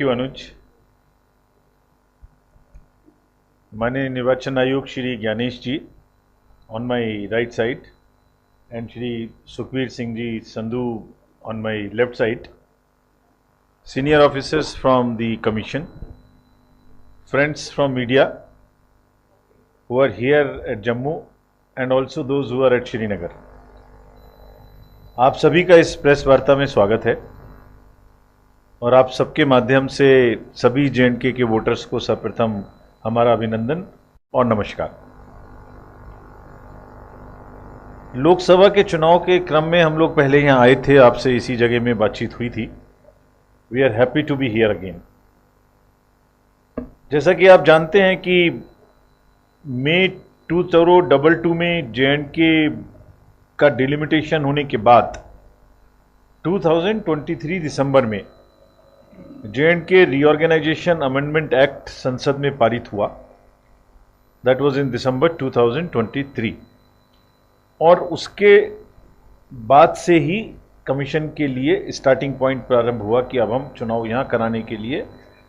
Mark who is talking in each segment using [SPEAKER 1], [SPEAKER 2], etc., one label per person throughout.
[SPEAKER 1] Thank you अनुज। माननीय निर्वाचन आयोग Shri Gyanesh ji on my right side and Shri Sukhbir Singh ji Sandhu on my left side, senior officers from the commission, friends from media who are here at Jammu and also those who are at Srinagar, आप सभी का इस press वार्ता में स्वागत है और आप सबके माध्यम से सभी JNK के वोटर्स को सर्वप्रथम हमारा अभिनंदन और नमस्कार। लोकसभा के चुनाव के क्रम में हम लोग पहले यहाँ आए थे, आपसे इसी जगह में बातचीत हुई थी। We are happy to be here again. जैसा कि आप जानते हैं कि मई 2022 में JNK का डिलिमिटेशन होने के बाद 2023 दिसंबर में JNK रीऑर्गेनाइजेशन अमेंडमेंट एक्ट संसद में पारित हुआ। दैट वाज इन दिसंबर 2023 और उसके बाद से ही कमीशन के लिए स्टार्टिंग पॉइंट प्रारंभ हुआ कि अब हम चुनाव यहाँ कराने के लिए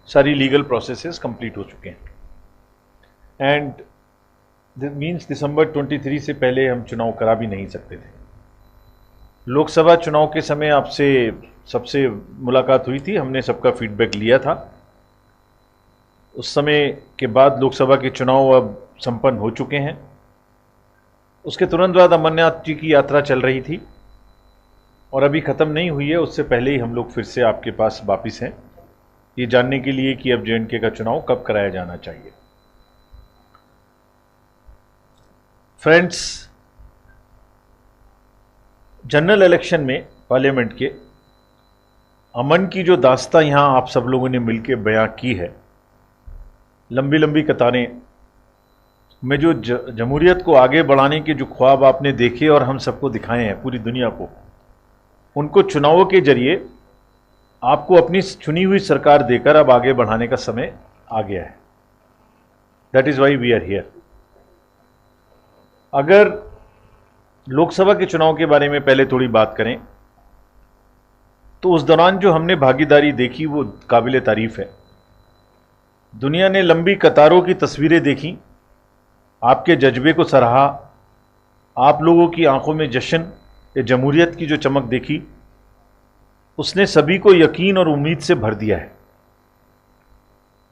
[SPEAKER 1] सारी लीगल प्रोसेसेस कंप्लीट हो चुके हैं एंड दिस मीन्स दिसंबर 23 से पहले हम चुनाव करा भी नहीं सकते थे। लोकसभा चुनाव के समय आपसे सबसे मुलाकात हुई थी, हमने सबका फीडबैक लिया था। उस समय के बाद लोकसभा के चुनाव अब संपन्न हो चुके हैं। उसके तुरंत बाद अमरनाथ जी की यात्रा चल रही थी और अभी ख़त्म नहीं हुई है। उससे पहले ही हम लोग फिर से आपके पास वापिस हैं ये जानने के लिए कि अब JNK का चुनाव कब कराया जाना चाहिए। फ्रेंड्स, जनरल इलेक्शन में पार्लियामेंट के अमन की जो दास्ता यहाँ आप सब लोगों ने मिलकर बयां की है, लंबी लंबी कतारें में जो जमहूरियत को आगे बढ़ाने के जो ख्वाब आपने देखे और हम सबको दिखाए हैं पूरी दुनिया को, उनको चुनावों के जरिए आपको अपनी चुनी हुई सरकार देकर अब आगे बढ़ाने का समय आ गया है। That is why we are here. अगर लोकसभा के चुनाव के बारे में पहले थोड़ी बात करें तो उस दौरान जो हमने भागीदारी देखी वो काबिले तारीफ है। दुनिया ने लंबी कतारों की तस्वीरें देखी, आपके जज्बे को सराहा, आप लोगों की आंखों में जश्न ये जमहूरियत की जो चमक देखी, उसने सभी को यकीन और उम्मीद से भर दिया है।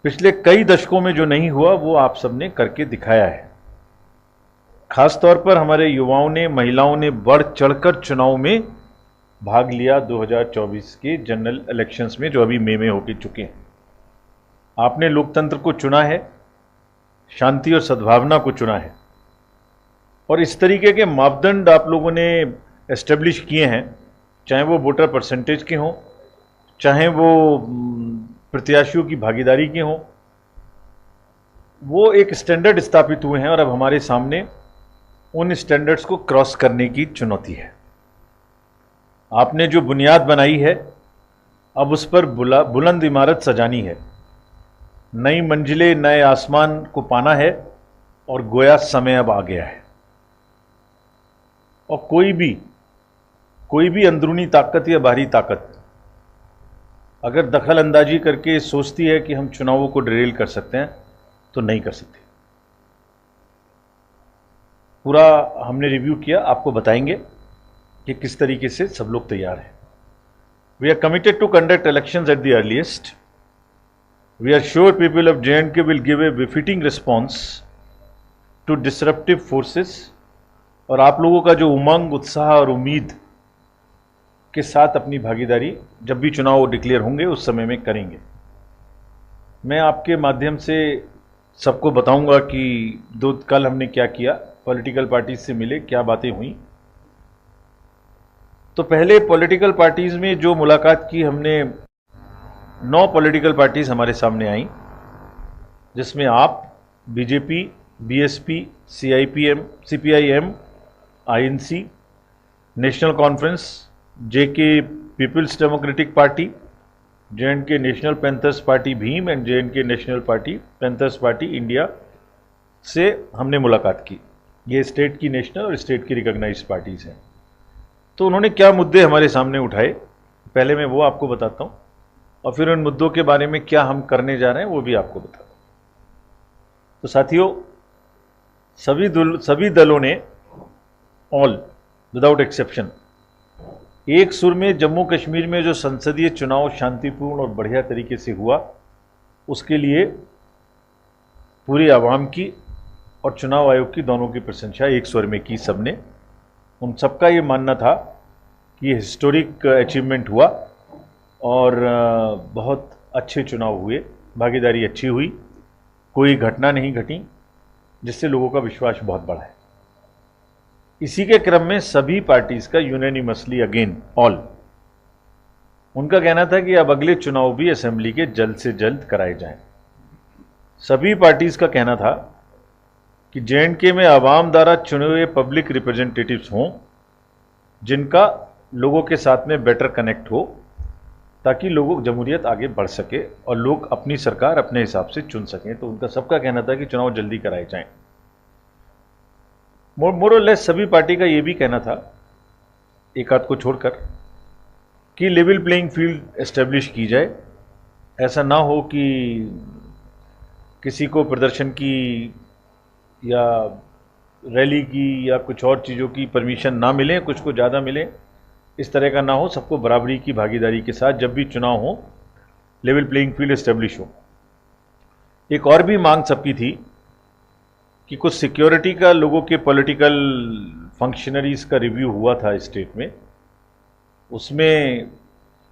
[SPEAKER 1] पिछले कई दशकों में जो नहीं हुआ वो आप सबने करके दिखाया है। खास तौर पर हमारे युवाओं ने, महिलाओं ने बढ़ चढ़कर चुनाव में भाग लिया 2024 के जनरल इलेक्शंस में जो अभी मई में होके चुके हैं। आपने लोकतंत्र को चुना है, शांति और सद्भावना को चुना है और इस तरीके के मापदंड आप लोगों ने एस्टेब्लिश किए हैं, चाहे वो वोटर परसेंटेज के हों, चाहे वो प्रत्याशियों की भागीदारी के हों, वो एक स्टैंडर्ड स्थापित हुए हैं और अब हमारे सामने उन स्टैंडर्ड्स को क्रॉस करने की चुनौती है। आपने जो बुनियाद बनाई है अब उस पर बुलंद इमारत सजानी है, नई मंजिलें, नए आसमान को पाना है और गोया समय अब आ गया है। और कोई भी अंदरूनी ताकत या बाहरी ताकत अगर दखल अंदाजी करके सोचती है कि हम चुनावों को डिरेल कर सकते हैं तो नहीं कर सकते। पूरा हमने रिव्यू किया, आपको बताएंगे कि किस तरीके से सब लोग तैयार हैं। We are committed to conduct elections at the earliest. We are sure people of JNK will give a befitting response to disruptive forces और आप लोगों का जो उमंग, उत्साह और उम्मीद के साथ अपनी भागीदारी जब भी चुनाव डिक्लेयर होंगे उस समय में करेंगे। मैं आपके माध्यम से सबको बताऊंगा कि कल हमने क्या किया, पॉलिटिकल पार्टीज से मिले, क्या बातें हुई। तो पहले पॉलिटिकल पार्टीज में जो मुलाकात की हमने, 9 पॉलिटिकल पार्टीज हमारे सामने आई, जिसमें आप, BJP, BSP, CIPM, CPIM, INC, national conference, JK peoples democratic party, JNK national panthers party Bhim and JNK national party panthers party India से हमने मुलाकात की। ये स्टेट की नेशनल और स्टेट की रिकॉग्नाइज्ड पार्टीज हैं। तो उन्होंने क्या मुद्दे हमारे सामने उठाए, पहले मैं वो आपको बताता हूँ। और फिर उन मुद्दों के बारे में क्या हम करने जा रहे हैं वो भी आपको बता दूं। तो साथियों, सभी दलों ने, ऑल विदाउट एक्सेप्शन, एक सुर में जम्मू कश्मीर में जो संसदीय चुनाव शांतिपूर्ण और बढ़िया तरीके से हुआ, उसके लिए पूरी आवाम की और चुनाव आयोग की दोनों की प्रशंसा एक स्वर में की सबने। उन सबका ये मानना था कि ये हिस्टोरिक अचीवमेंट हुआ और बहुत अच्छे चुनाव हुए, भागीदारी अच्छी हुई, कोई घटना नहीं घटी जिससे लोगों का विश्वास बहुत बढ़ा है। इसी के क्रम में सभी पार्टीज का यूनानिमसली अगेन ऑल, उनका कहना था कि अब अगले चुनाव भी असेंबली के जल्द से जल्द कराए जाएं। सभी पार्टीज का कहना था कि J&K में आवाम द्वारा चुने हुए पब्लिक रिप्रेजेंटेटिव्स हों जिनका लोगों के साथ में बेटर कनेक्ट हो, ताकि लोगों जमहूरियत आगे बढ़ सके और लोग अपनी सरकार अपने हिसाब से चुन सकें। तो उनका सबका कहना था कि चुनाव जल्दी कराए जाएं। मोर और लेस सभी पार्टी का यह भी कहना था, एक आध को छोड़कर, कि लेवल प्लेइंग फील्ड एस्टेब्लिश की जाए। ऐसा ना हो कि किसी को प्रदर्शन की या रैली की या कुछ और चीज़ों की परमिशन ना मिले, कुछ को ज़्यादा मिले, इस तरह का ना हो। सबको बराबरी की भागीदारी के साथ जब भी चुनाव हो लेवल प्लेइंग फील्ड एस्टेब्लिश हो। एक और भी मांग सबकी थी कि कुछ सिक्योरिटी का, लोगों के पॉलिटिकल फंक्शनरीज का रिव्यू हुआ था स्टेट में, उसमें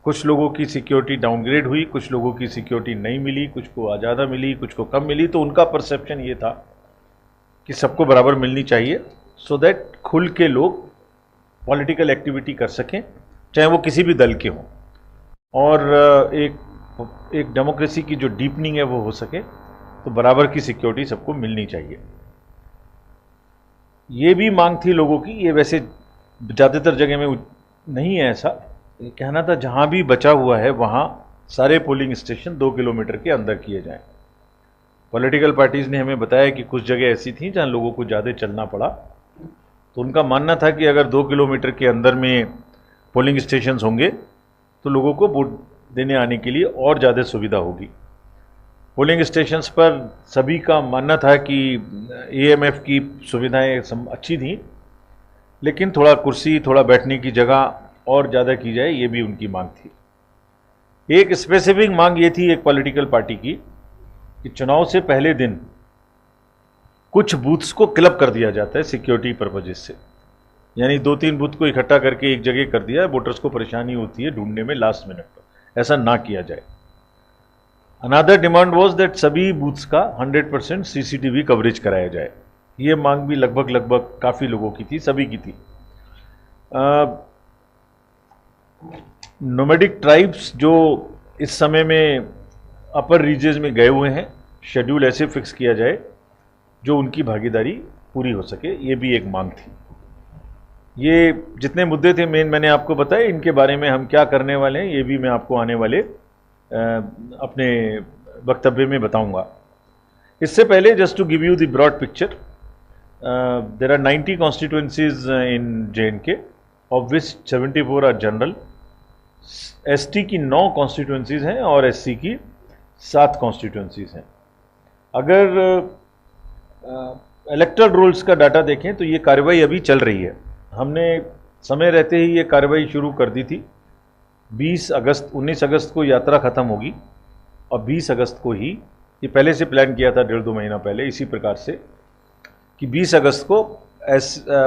[SPEAKER 1] कुछ लोगों की सिक्योरिटी डाउनग्रेड हुई, कुछ लोगों की सिक्योरिटी नहीं मिली, कुछ को ज़्यादा मिली, कुछ को कम मिली। तो उनका परसेप्शन ये था कि सबको बराबर मिलनी चाहिए, सो दैट खुल के लोग पॉलिटिकल एक्टिविटी कर सकें, चाहे वो किसी भी दल के हों, और एक डेमोक्रेसी की जो डीपनिंग है वो हो सके। तो बराबर की सिक्योरिटी सबको मिलनी चाहिए। ये भी मांग थी लोगों की, ये वैसे ज़्यादातर जगह में नहीं है ऐसा, ये कहना था जहाँ भी बचा हुआ है वहाँ सारे पोलिंग स्टेशन 2 किलोमीटर के अंदर किए जाएं। पॉलिटिकल पार्टीज़ ने हमें बताया कि कुछ जगह ऐसी थी जहाँ लोगों को ज़्यादा चलना पड़ा, तो उनका मानना था कि अगर 2 किलोमीटर के अंदर में पोलिंग स्टेशंस होंगे तो लोगों को वोट देने आने के लिए और ज़्यादा सुविधा होगी। पोलिंग स्टेशंस पर सभी का मानना था कि AMF की सुविधाएं अच्छी थी, लेकिन थोड़ा कुर्सी, थोड़ा बैठने की जगह और ज़्यादा की जाए, ये भी उनकी मांग थी। एक स्पेसिफिक मांग ये थी एक पॉलिटिकल पार्टी की कि चुनाव से पहले दिन कुछ बूथ्स को क्लब कर दिया जाता है सिक्योरिटी पर्पजेस से, यानी 2-3 बूथ को इकट्ठा करके एक जगह कर दिया है, वोटर्स को परेशानी होती है ढूंढने में लास्ट मिनट पर, ऐसा ना किया जाए। अनदर डिमांड वाज दैट सभी बूथ्स का 100% CCTV कवरेज कराया जाए। ये मांग भी लगभग काफ़ी लोगों की थी, सभी की थी। नोमैडिक ट्राइब्स जो इस समय में अपर रीजन्स में गए हुए हैं, शेड्यूल ऐसे फिक्स किया जाए जो उनकी भागीदारी पूरी हो सके, ये भी एक मांग थी। ये जितने मुद्दे थे मेन मैंने आपको बताए, इनके बारे में हम क्या करने वाले हैं ये भी मैं आपको आने वाले अपने वक्तव्य में बताऊंगा। इससे पहले just to give you the broad picture, there are 90 constituencies in J&K, of which 74 are general. ST की 9 कॉन्स्टिट्यूएंसीज हैं और SC की 7 कॉन्स्टिट्यूएंसीज हैं। अगर इलेक्टोरल रोल्स का डाटा देखें तो ये कार्रवाई अभी चल रही है। हमने समय रहते ही ये कार्रवाई शुरू कर दी थी। 19 अगस्त को यात्रा ख़त्म होगी और 20 अगस्त को ही, ये पहले से प्लान किया था 1.5-2 महीना पहले इसी प्रकार से, कि 20 अगस्त को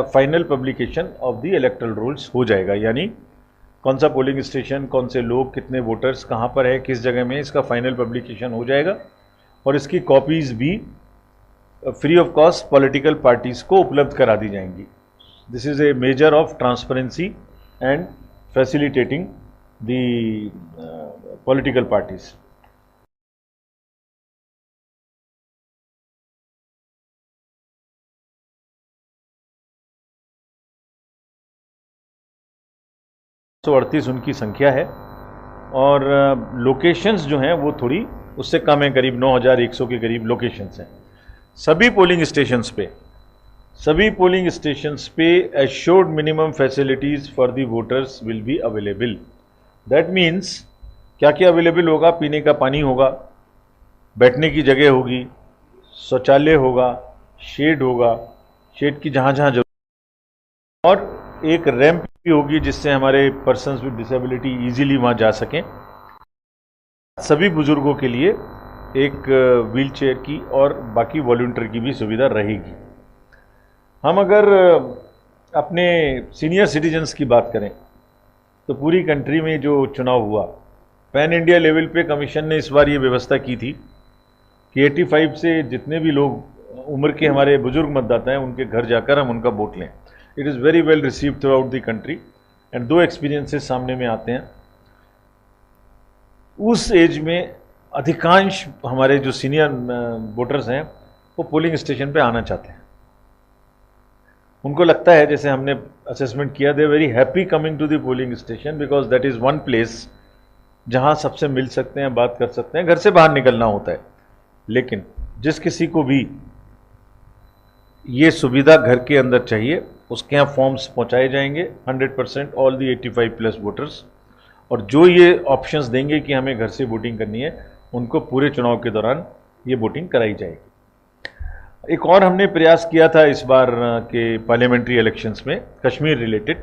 [SPEAKER 1] final publication of the electoral rolls हो जाएगा, यानी कौन सा पोलिंग स्टेशन, कौन से लोग, कितने वोटर्स कहाँ पर है, किस जगह में, इसका फाइनल पब्लिकेशन हो जाएगा और इसकी कॉपीज़ भी free of cost political parties को उपलब्ध करा दी जाएंगी। This is a measure of transparency and facilitating the political parties. तो 38 उनकी संख्या है और लोकेशंस जो हैं वो थोड़ी उससे कम है, करीब 9100 के करीब लोकेशंस हैं। सभी पोलिंग स्टेशंस पे assured minimum facilities for the voters will be available. That means क्या क्या अवेलेबल होगा, पीने का पानी होगा, बैठने की जगह होगी, शौचालय होगा, शेड होगा, शेड की जहाँ जहाँ जरूरत, और एक रैंप भी होगी जिससे हमारे पर्सन्स विद डिसेबिलिटी इजीली वहाँ जा सकें। सभी बुजुर्गों के लिए एक व्हील चेयर की और बाकी वॉलंटियर की भी सुविधा रहेगी। हम अगर अपने सीनियर सिटीजन्स की बात करें तो पूरी कंट्री में जो चुनाव हुआ, पैन इंडिया लेवल पे कमीशन ने इस बार ये व्यवस्था की थी कि 85 से जितने भी लोग उम्र के हमारे बुजुर्ग मतदाता हैं उनके घर जाकर हम उनका वोट लें। It is very well received through out the country and दो एक्सपीरियंसेस सामने में आते हैं। उस एज में अधिकांश हमारे जो सीनियर वोटर्स हैं वो पोलिंग स्टेशन पे आना चाहते हैं। उनको लगता है, जैसे हमने असेसमेंट किया, they very happy coming to the polling station because that is one place जहां सबसे मिल सकते हैं, बात कर सकते हैं। घर से बाहर निकलना होता है, लेकिन जिस किसी को भी ये सुविधा घर के अंदर चाहिए उसके यहाँ फॉर्म्स पहुंचाए जाएंगे 100% ऑल दी 85 प्लस वोटर्स, और जो ये ऑप्शंस देंगे कि हमें घर से वोटिंग करनी है उनको पूरे चुनाव के दौरान ये वोटिंग कराई जाएगी। एक और हमने प्रयास किया था इस बार के पार्लियामेंट्री इलेक्शंस में कश्मीर रिलेटेड,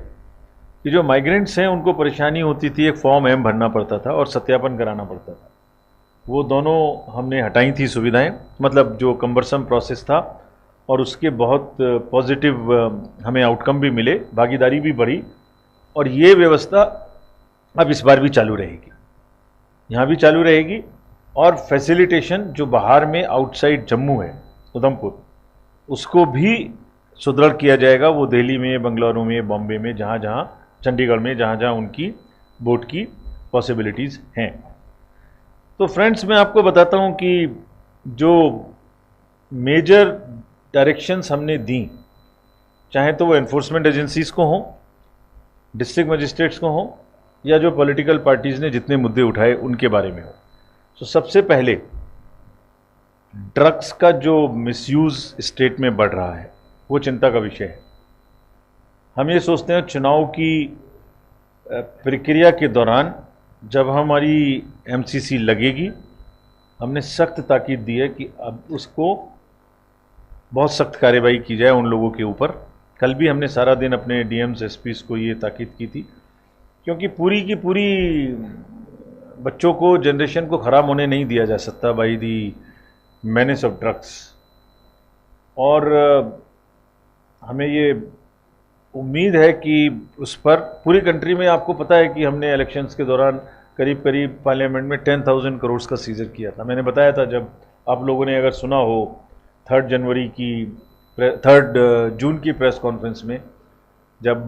[SPEAKER 1] कि जो माइग्रेंट्स हैं उनको परेशानी होती थी, एक फॉर्म एम भरना पड़ता था और सत्यापन कराना पड़ता था। वो दोनों हमने हटाई थी सुविधाएं, मतलब जो कम्बरसम प्रोसेस था, और उसके बहुत पॉजिटिव हमें आउटकम भी मिले, भागीदारी भी बढ़ी, और ये व्यवस्था अब इस बार भी चालू रहेगी, यहाँ भी चालू रहेगी। और फैसिलिटेशन जो बाहर में आउटसाइड जम्मू है, उधमपुर, उसको भी सुदृढ़ किया जाएगा। वो दिल्ली में, बंगलुरु में, बॉम्बे में, जहाँ जहाँ, चंडीगढ़ में, जहाँ जहाँ उनकी वोट की पॉसिबिलिटीज़ हैं। तो फ्रेंड्स, मैं आपको बताता हूँ कि जो मेजर डायरेक्शंस हमने दी, चाहे तो वो एनफोर्समेंट एजेंसीज़ को हों, डिस्ट्रिक्ट मजिस्ट्रेट्स को हों, या जो पॉलिटिकल पार्टीज़ ने जितने मुद्दे उठाए उनके बारे में हो। तो सबसे पहले ड्रग्स का जो मिसयूज़ स्टेट में बढ़ रहा है वो चिंता का विषय है। हम ये सोचते हैं चुनाव की प्रक्रिया के दौरान जब हमारी एमसीसी लगेगी, हमने सख्त ताकीद दी है कि अब उसको बहुत सख्त कार्रवाई की जाए उन लोगों के ऊपर। कल भी हमने सारा दिन अपने डीएम्स एसपीस को ये ताकीद की थी, क्योंकि पूरी की पूरी बच्चों को, जनरेशन को ख़राब होने नहीं दिया जा सकता by the menace of drugs. और हमें ये उम्मीद है कि उस पर पूरी कंट्री में, आपको पता है कि हमने इलेक्शंस के दौरान करीब करीब पार्लियामेंट में 10,000 करोड़ का सीजर किया था। मैंने बताया था, जब आप लोगों ने अगर सुना हो, 3 जून की प्रेस कॉन्फ्रेंस में, जब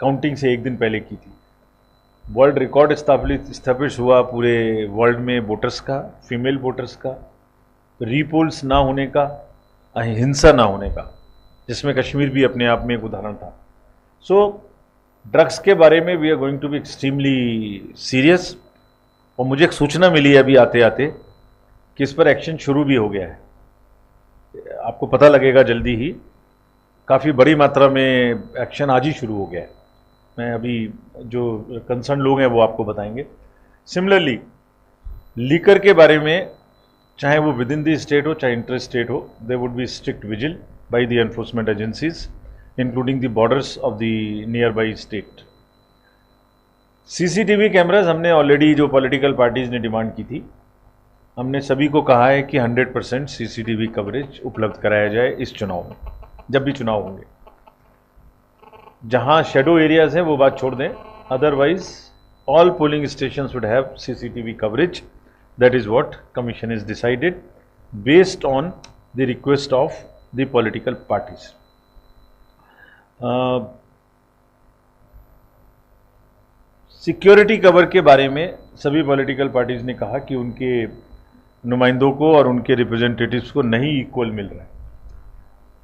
[SPEAKER 1] काउंटिंग से एक दिन पहले की थी, वर्ल्ड रिकॉर्ड स्थापित हुआ पूरे वर्ल्ड में वोटर्स का, फीमेल वोटर्स का, रीपोल्स ना होने का, हिंसा ना होने का, जिसमें कश्मीर भी अपने आप में एक उदाहरण था। सो ड्रग्स के बारे में we are going to be extremely serious. और मुझे एक सूचना मिली है अभी आते आते कि इस पर एक्शन शुरू भी हो गया है। आपको पता लगेगा जल्दी ही, काफ़ी बड़ी मात्रा में एक्शन आज ही शुरू हो गया है। मैं अभी जो कंसर्न लोग हैं वो आपको बताएंगे। सिमिलरली लीकर के बारे में, चाहे वो विद इन द स्टेट हो चाहे इंटर स्टेट हो, they would be strict vigil by the enforcement agencies including the borders of the near by state. CCTV cameras हमने ऑलरेडी, जो पॉलिटिकल पार्टीज ने डिमांड की थी, हमने सभी को कहा है कि 100% सीसीटीवी कवरेज उपलब्ध कराया जाए इस चुनाव में, जब भी चुनाव होंगे। जहां शेडो एरियाज हैं वो बात छोड़ दें, otherwise all polling stations would have CCTV coverage. That is what commission is decided based on the request of the political parties. Security cover के बारे में सभी पॉलिटिकल पार्टीज ने कहा कि उनके नुमाइंदों को और उनके रिप्रेजेंटेटिव्स को नहीं इक्वल मिल रहा है।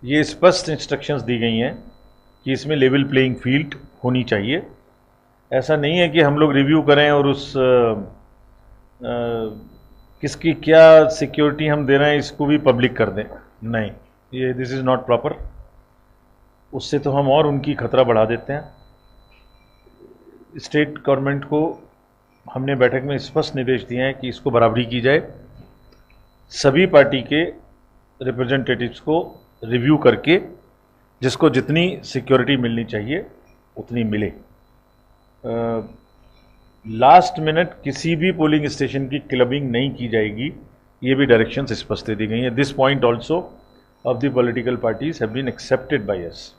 [SPEAKER 1] ये स्पष्ट इंस्ट्रक्शंस दी गई हैं कि इसमें लेवल प्लेइंग फील्ड होनी चाहिए। ऐसा नहीं है कि हम लोग रिव्यू करें और उस किसकी क्या सिक्योरिटी हम दे रहे हैं इसको भी पब्लिक कर दें। नहीं, ये दिस इज़ नॉट प्रॉपर। उससे तो हम और उनकी खतरा बढ़ा देते हैं। स्टेट गवर्नमेंट को हमने बैठक में स्पष्ट निर्देश दिए हैं कि इसको बराबरी की जाए, सभी पार्टी के रिप्रेजेंटेटिव्स को रिव्यू करके जिसको जितनी सिक्योरिटी मिलनी चाहिए उतनी मिले। लास्ट मिनट किसी भी पोलिंग स्टेशन की क्लबिंग नहीं की जाएगी, ये भी डायरेक्शंस स्पष्ट दे दी गई हैं। This point also of the political parties have been accepted by us.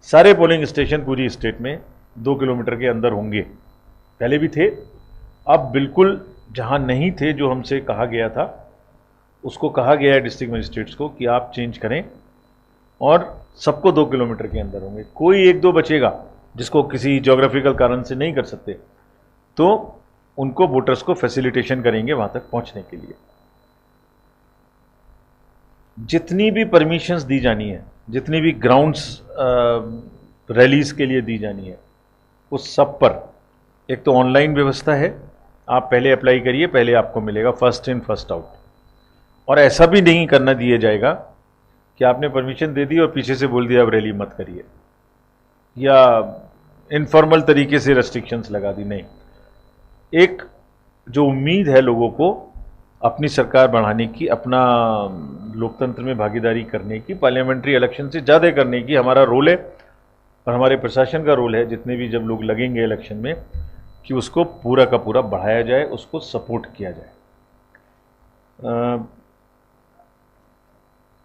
[SPEAKER 1] सारे पोलिंग स्टेशन पूरी स्टेट में 2 किलोमीटर के अंदर होंगे, पहले भी थे, अब बिल्कुल जहां नहीं थे, जो हमसे कहा गया था उसको कहा गया है डिस्ट्रिक्ट मजिस्ट्रेट्स को कि आप चेंज करें और सबको 2 किलोमीटर के अंदर होंगे। कोई 1-2 बचेगा जिसको किसी ज्योग्राफिकल कारण से नहीं कर सकते, तो उनको वोटर्स को फैसिलिटेशन करेंगे वहां तक पहुंचने के लिए। जितनी भी परमिशंस दी जानी है, जितनी भी ग्राउंड्स रैलीज के लिए दी जानी है, उस सब पर एक तो ऑनलाइन व्यवस्था है, आप पहले अप्लाई करिए, पहले आपको मिलेगा, फर्स्ट इन फर्स्ट आउट। और ऐसा भी नहीं करना दिया जाएगा कि आपने परमिशन दे दी और पीछे से बोल दिया अब रैली मत करिए, या इनफॉर्मल तरीके से रेस्ट्रिक्शंस लगा दी। नहीं, एक जो उम्मीद है लोगों को अपनी सरकार बढ़ाने की, अपना लोकतंत्र में भागीदारी करने की, पार्लियामेंट्री इलेक्शन से ज़्यादा करने की हमारा रोल है और हमारे प्रशासन का रोल है, जितने भी जब लोग लगेंगे इलेक्शन में, कि उसको पूरा का पूरा बढ़ाया जाए, उसको सपोर्ट किया जाए।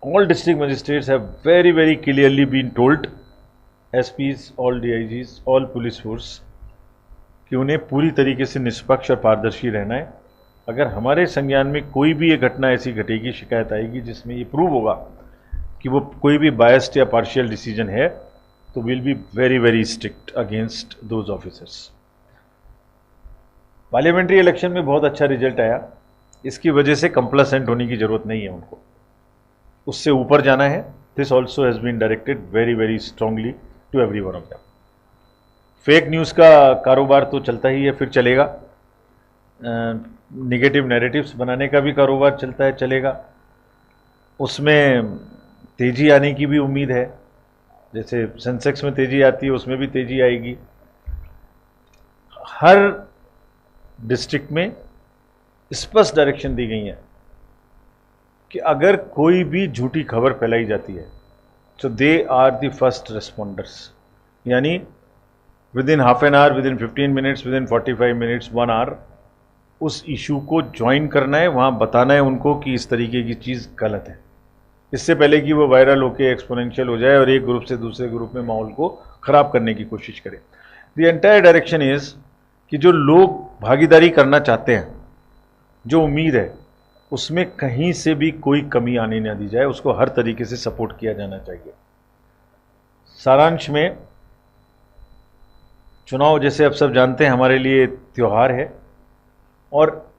[SPEAKER 1] All district magistrates have very very clearly been told, SPs, all DIGs, all police force, कि उन्हें पूरी तरीके से निष्पक्ष और पारदर्शी रहना है। अगर हमारे संज्ञान में कोई भी एक घटना ऐसी घटेगी, शिकायत आएगी जिसमें ये प्रूव होगा कि वो कोई भी बायस्ड या पार्शियल डिसीजन है, तो will be very very strict against those officers. Parliamentary election में बहुत अच्छा रिजल्ट आया, इसकी वजह से कंप्लेसेंट होने की जरूरत नहीं है उनको, उससे ऊपर जाना है। This also has been directed very very strongly to every one of them. Fake news का कारोबार तो चलता ही है, फिर चलेगा। नेगेटिव नैरेटिव्स बनाने का भी कारोबार चलता है, चलेगा। उसमें तेज़ी आने की भी उम्मीद है, जैसे सेंसेक्स में तेज़ी आती है उसमें भी तेज़ी आएगी। हर डिस्ट्रिक्ट में स्पष्ट डायरेक्शन दी गई है कि अगर कोई भी झूठी खबर फैलाई जाती है तो they are the first responders, यानी within half an hour, within 15 minutes, within 45 minutes, 1 hour उस इशू को ज्वाइन करना है, वहाँ बताना है उनको कि इस तरीके की चीज़ गलत है, इससे पहले कि वो वायरल होकर एक्सपोनेंशियल हो जाए और एक ग्रुप से दूसरे ग्रुप में माहौल को ख़राब करने की कोशिश करे। द एंटायर डायरेक्शन इज़ कि जो लोग भागीदारी करना चाहते हैं, जो उम्मीद है, उसमें कहीं से भी कोई कमी आने न दी जाए, उसको हर तरीके से सपोर्ट किया जाना चाहिए। सारांश में, चुनाव जैसे आप सब जानते हैं हमारे लिए त्यौहार है, और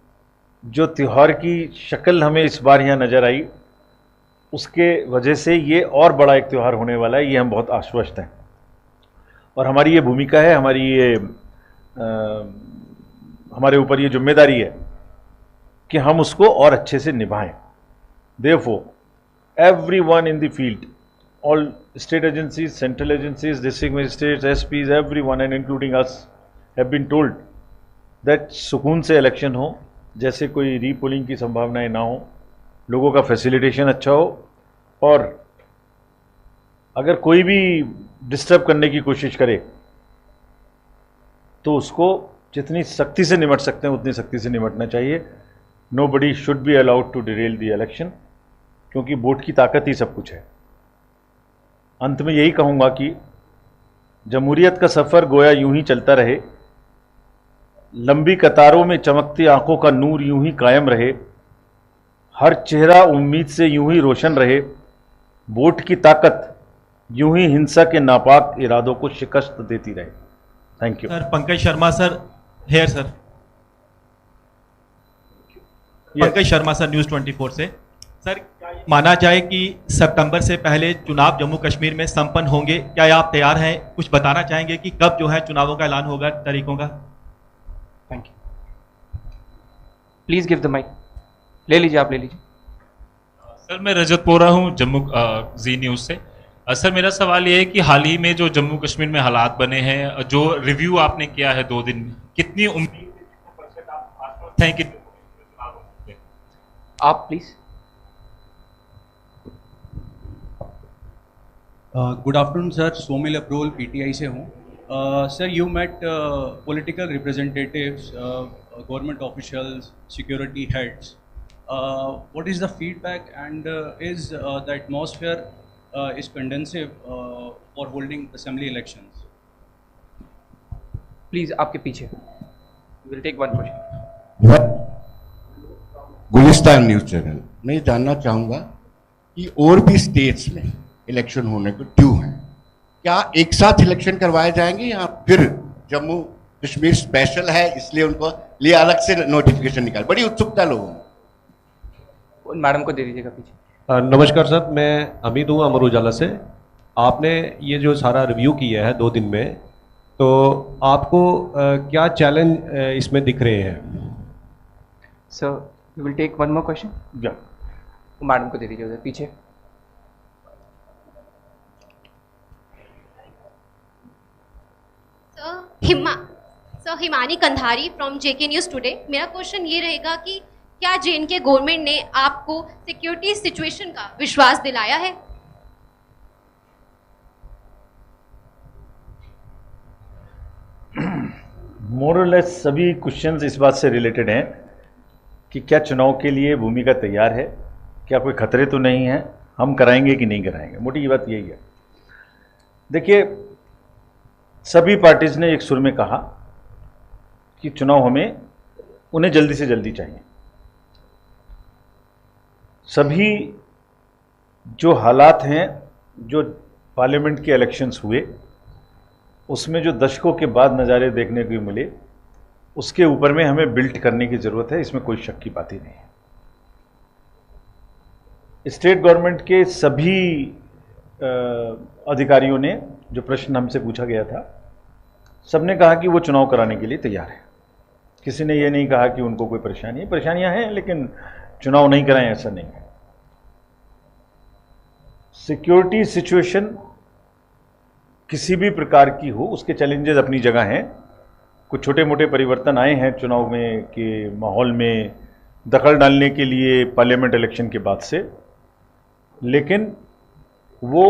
[SPEAKER 1] जो त्यौहार की शक्ल हमें इस बार यहाँ नज़र आई, उसके वजह से ये और बड़ा एक त्यौहार होने वाला है, ये हम बहुत आश्वस्त हैं। और हमारी ये भूमिका है, हमारी ये हमारे ऊपर ये जिम्मेदारी है कि हम उसको और अच्छे से निभाएं। Therefore everyone in the field, all state agencies, central agencies, district magistrates, SPs, everyone and including us have been told that सुकून से इलेक्शन हो, जैसे कोई रीपोलिंग की संभावनाएं ना हो, लोगों का फैसिलिटेशन अच्छा हो, और अगर कोई भी डिस्टर्ब करने की कोशिश करे तो उसको जितनी सख्ती से निपट सकते हैं उतनी सख्ती से निपटना चाहिए। Nobody should be allowed to derail the election, क्योंकि वोट की ताकत ही सब कुछ है। अंत में यही कहूँगा कि जमहूरियत का सफ़र गोया यूं ही चलता रहे, लंबी कतारों में चमकती आंखों का नूर यूं ही कायम रहे, हर चेहरा उम्मीद से यूं ही रोशन रहे, वोट की ताकत यूं ही हिंसा के नापाक इरादों को शिकस्त देती रहे। Thank you.
[SPEAKER 2] Sir, Pankaj Sharma sir, here sir, Pankaj Sharma sir, news 24 से। सर, माना जाए कि सितंबर से पहले चुनाव जम्मू कश्मीर में संपन्न होंगे, क्या आप तैयार हैं? कुछ बताना चाहेंगे कि कब जो है चुनावों का ऐलान होगा, तारीखों का?
[SPEAKER 3] Thank you. Please give the mic. ले लीजिए, आप ले लीजिए।
[SPEAKER 4] सर, मैं रजत पोरा हूँ, जम्मू जी न्यूज़ से। सर, मेरा सवाल ये है कि हाल ही में जो जम्मू कश्मीर में हालात बने हैं, जो रिव्यू आपने किया है 2 दिन में, कितनी उम्मीद थैंक यू।
[SPEAKER 3] आप please.
[SPEAKER 5] Good afternoon sir, Somil Abrol PTI से हूँ। Sir, you met political representatives, government officials, security heads. What is the feedback and is the atmosphere is conducive for holding assembly elections?
[SPEAKER 3] Please आपके पीछे। Will take one question.
[SPEAKER 6] Gulistan news channel, मैं जानना चाहूँगा कि और भी स्टेट्स में election होने को ड्यू हैं, क्या एक साथ इलेक्शन करवाए जाएंगे या फिर जम्मू कश्मीर स्पेशल है इसलिए उनको लिए अलग से नोटिफिकेशन निकाल? बड़ी उत्सुकता लोगों में।
[SPEAKER 3] मैडम को दे दीजिएगा पीछे।
[SPEAKER 7] नमस्कार सर, मैं अमित हूँ अमर उजाला से। आपने ये जो सारा रिव्यू किया है 2 दिन में, तो आपको क्या चैलेंज इसमें दिख रहे हैं?
[SPEAKER 3] Sir you will take one more question. Madam को दे दीजिए उधर पीछे।
[SPEAKER 8] Himani Kandhari from JK news today. मेरा क्वेश्चन ये रहेगा कि क्या जेएनके गवर्नमेंट ने आपको सिक्योरिटी सिचुएशन का विश्वास दिलाया है?
[SPEAKER 1] मोर और लेस सभी क्वेश्चंस इस बात से रिलेटेड हैं कि क्या चुनाव के लिए भूमिका तैयार है, क्या कोई खतरे तो नहीं है, हम कराएंगे कि नहीं कराएंगे। मोटी ये बात यही है। देखिए, सभी पार्टीज ने एक सुर में कहा कि चुनाव उन्हें जल्दी से जल्दी चाहिए। सभी जो हालात हैं, जो पार्लियामेंट के इलेक्शंस हुए उसमें जो दशकों के बाद नज़ारे देखने को मिले, उसके ऊपर में हमें बिल्ट करने की ज़रूरत है, इसमें कोई शक की बात ही नहीं है। स्टेट गवर्नमेंट के सभी अधिकारियों ने जो प्रश्न हमसे पूछा गया था, सबने कहा कि वो चुनाव कराने के लिए तैयार है। किसी ने ये नहीं कहा कि उनको कोई परेशानियां हैं लेकिन चुनाव नहीं कराएं, ऐसा नहीं है। सिक्योरिटी सिचुएशन किसी भी प्रकार की हो, उसके चैलेंजेस अपनी जगह हैं। कुछ छोटे मोटे परिवर्तन आए हैं चुनाव में के माहौल में दखल डालने के लिए पार्लियामेंट इलेक्शन के बाद से, लेकिन वो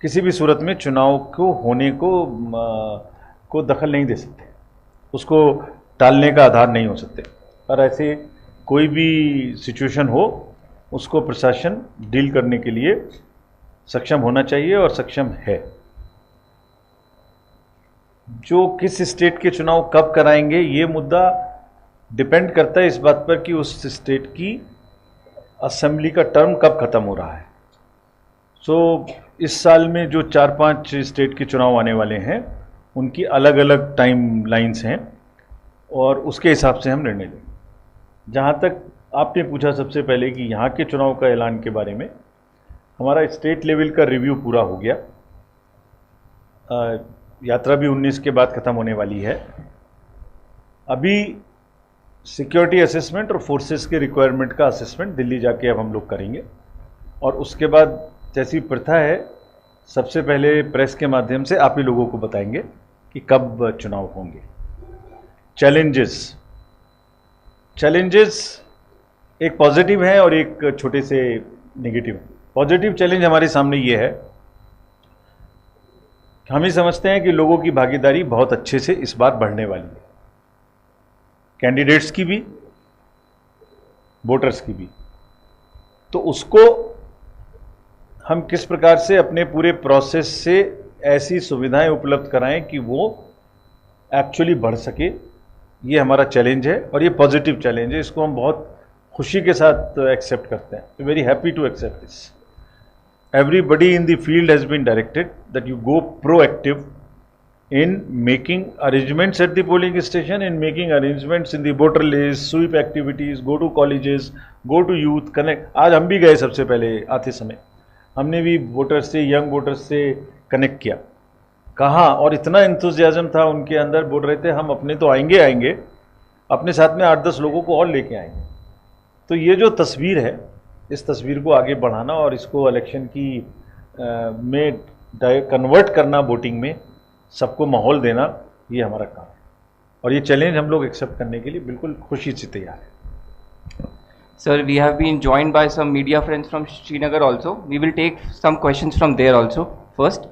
[SPEAKER 1] किसी भी सूरत में चुनाव को होने को दखल नहीं दे सकते, उसको टालने का आधार नहीं हो सकते। और ऐसे कोई भी सिचुएशन हो, उसको प्रशासन डील करने के लिए सक्षम होना चाहिए और सक्षम है। जो किस स्टेट के चुनाव कब कराएंगे, ये मुद्दा डिपेंड करता है इस बात पर कि उस स्टेट की असेंबली का टर्म कब खत्म हो रहा है। इस साल में जो 4-5 स्टेट के चुनाव आने वाले हैं, उनकी अलग अलग टाइम लाइन्स हैं और उसके हिसाब से हम निर्णय लेंगे। जहाँ तक आपने पूछा सबसे पहले कि यहाँ के चुनाव का ऐलान के बारे में, हमारा स्टेट लेवल का रिव्यू पूरा हो गया। यात्रा भी 19 के बाद ख़त्म होने वाली है। अभी सिक्योरिटी असेसमेंट और फोर्सेस के रिक्वायरमेंट का असेसमेंट दिल्ली जाके अब हम लोग करेंगे और उसके बाद जैसी प्रथा है, सबसे पहले प्रेस के माध्यम से आप ही लोगों को बताएंगे कि कब चुनाव होंगे। चैलेंजेस एक पॉजिटिव है और एक छोटे से नेगेटिव है। पॉजिटिव चैलेंज हमारे सामने ये है, हम ही समझते हैं कि लोगों की भागीदारी बहुत अच्छे से इस बार बढ़ने वाली है, कैंडिडेट्स की भी, वोटर्स की भी। तो उसको हम किस प्रकार से अपने पूरे प्रोसेस से ऐसी सुविधाएं उपलब्ध कराएं कि वो एक्चुअली बढ़ सके, ये हमारा चैलेंज है और ये पॉजिटिव चैलेंज है। इसको हम बहुत खुशी के साथ एक्सेप्ट करते हैं। Very happy to accept this. Everybody in the field has been directed that you go proactive in making arrangements at the polling station, in making arrangements in the voter list, sweep activities, go to colleges, go to youth, connect. आज हम भी गए, सबसे पहले आते समय हमने भी वोटर्स से, यंग वोटर्स से कनेक्ट किया। कहाँ, और इतना एंथुजियाज्म था उनके अंदर, बोल रहे थे हम अपने तो आएंगे, अपने साथ में 8-10 लोगों को और लेके आएंगे। तो ये जो तस्वीर है, इस तस्वीर को आगे बढ़ाना और इसको इलेक्शन की में कन्वर्ट करना, वोटिंग में सबको माहौल देना, ये हमारा काम है। और ये चैलेंज हम लोग एक्सेप्ट करने के लिए बिल्कुल खुशी से तैयार हैं।
[SPEAKER 3] Sir, we have been joined by some media friends from Srinagar also. We will take some questions from there also first.